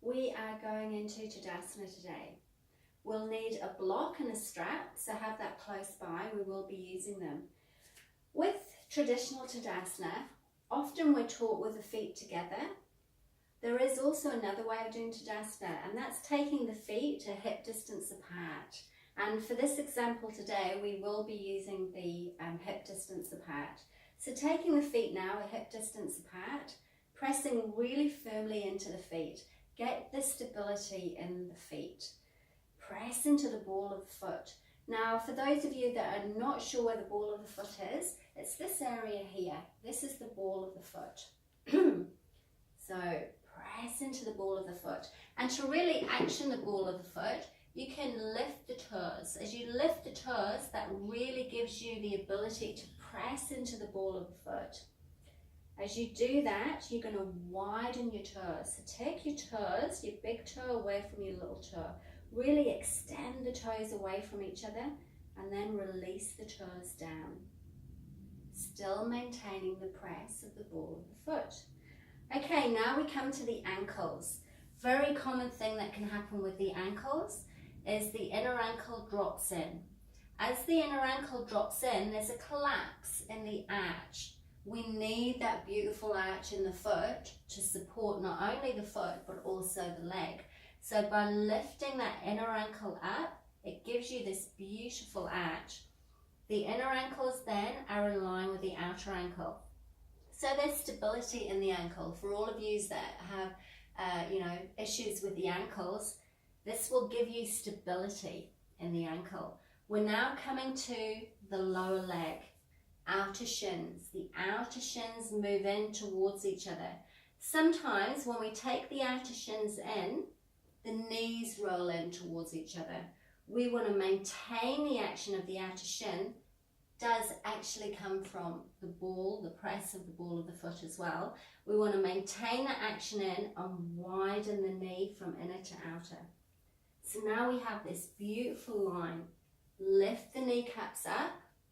we are going into Tadasana today. We'll need a block and a strap, so have that close by. We will be using them. With traditional Tadasana, often we're taught with the feet together. There is also another way of doing Tadasana, and that's taking the feet a hip distance apart. And for this example today, we will be using the hip distance apart. So taking the feet now a hip distance apart, pressing really firmly into the feet. Get the stability in the feet. Press into the ball of the foot. Now, for those of you that are not sure where the ball of the foot is, it's this area here. This is the ball of the foot. So press into the ball of the foot. And to really action the ball of the foot, you can lift the toes. As you lift the toes, that really gives you the ability to press into the ball of the foot. As you do that, you're going to widen your toes. So take your toes, your big toe away from your little toe. Really extend the toes away from each other and then release the toes down. Still maintaining the press of the ball of the foot. Okay, now we come to the ankles. Very common thing that can happen with the ankles is the inner ankle drops in. As the inner ankle drops in, there's a collapse in the arch. We need that beautiful arch in the foot to support not only the foot but also the leg. So by lifting that inner ankle up, it gives you this beautiful arch. The inner ankles then are in line with the outer ankle. So there's stability in the ankle. For all of you that have issues with the ankles, this will give you stability in the ankle. We're now coming to the lower leg. Outer shins. The outer shins move in towards each other. Sometimes when we take the outer shins in, the knees roll in towards each other. We want to maintain the action of the outer shin. Does actually come from the ball, the press of the ball of the foot as well. We want to maintain that action in and widen the knee from inner to outer. So now we have this beautiful line. Lift the kneecaps up.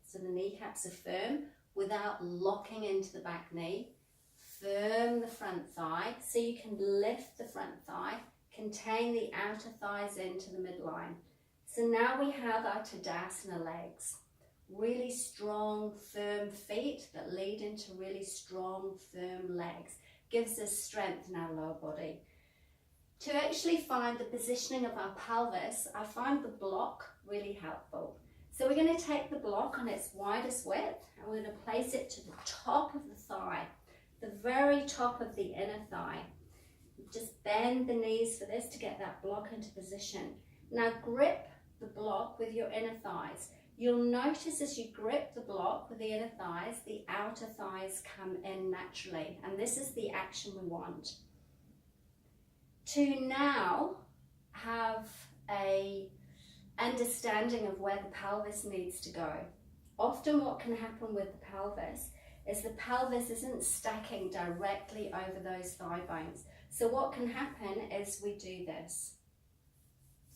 So the kneecaps are firm without locking into the back knee. Firm the front thigh so you can lift the front thigh, contain the outer thighs into the midline. So now we have our Tadasana legs. Really strong, firm feet that lead into really strong, firm legs. Gives us strength in our lower body. To actually find the positioning of our pelvis, I find the block really helpful. So we're going to take the block on its widest width and we're going to place it to the top of the thigh, the very top of the inner thigh. Just bend the knees for this to get that block into position. Now grip the block with your inner thighs. You'll notice as you grip the block with the inner thighs, the outer thighs come in naturally, and this is the action we want. To now have a understanding of where the pelvis needs to go. Often what can happen with the pelvis is the pelvis isn't stacking directly over those thigh bones. So what can happen is we do this.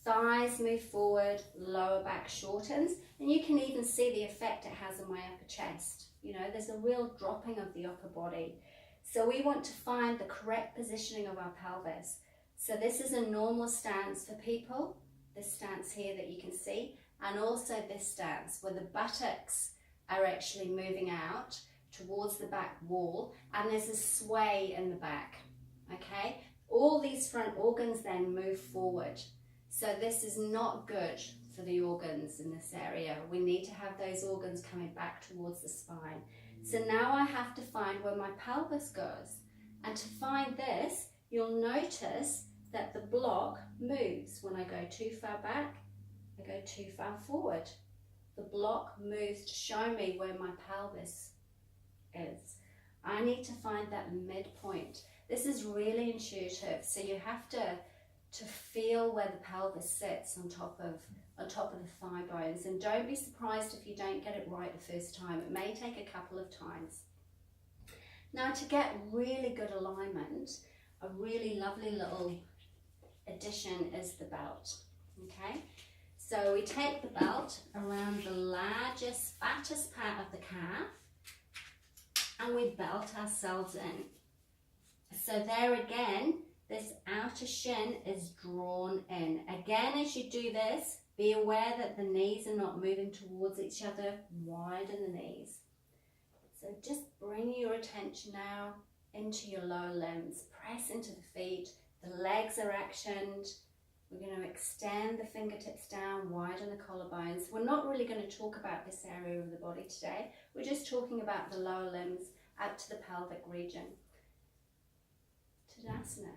Thighs move forward, lower back shortens, and you can even see the effect it has on my upper chest. You know, there's a real dropping of the upper body. So we want to find the correct positioning of our pelvis. So this is a normal stance for people. This stance here that you can see, and also this stance where the buttocks are actually moving out towards the back wall and there's a sway in the back, okay? All these front organs then move forward. So this is not good for the organs in this area. We need to have those organs coming back towards the spine. So now I have to find where my pelvis goes. And to find this, you'll notice that the block moves. When I go too far back, I go too far forward. The block moves to show me where my pelvis is. I need to find that midpoint. This is really intuitive, so you have to feel where the pelvis sits on top of the thigh bones, and don't be surprised if you don't get it right the first time. It may take a couple of times. Now to get really good alignment, a really lovely little addition is the belt, okay? So we take the belt around the largest, fattest part of the calf and we belt ourselves in. So there again, this outer shin is drawn in. Again, as you do this, be aware that the knees are not moving towards each other. Widen the knees. So just bring your attention now into your lower limbs. Press into the feet. The legs are actioned. We're going to extend the fingertips down, widen the collarbones. We're not really going to talk about this area of the body today. We're just talking about the lower limbs out to the pelvic region. Tadasana.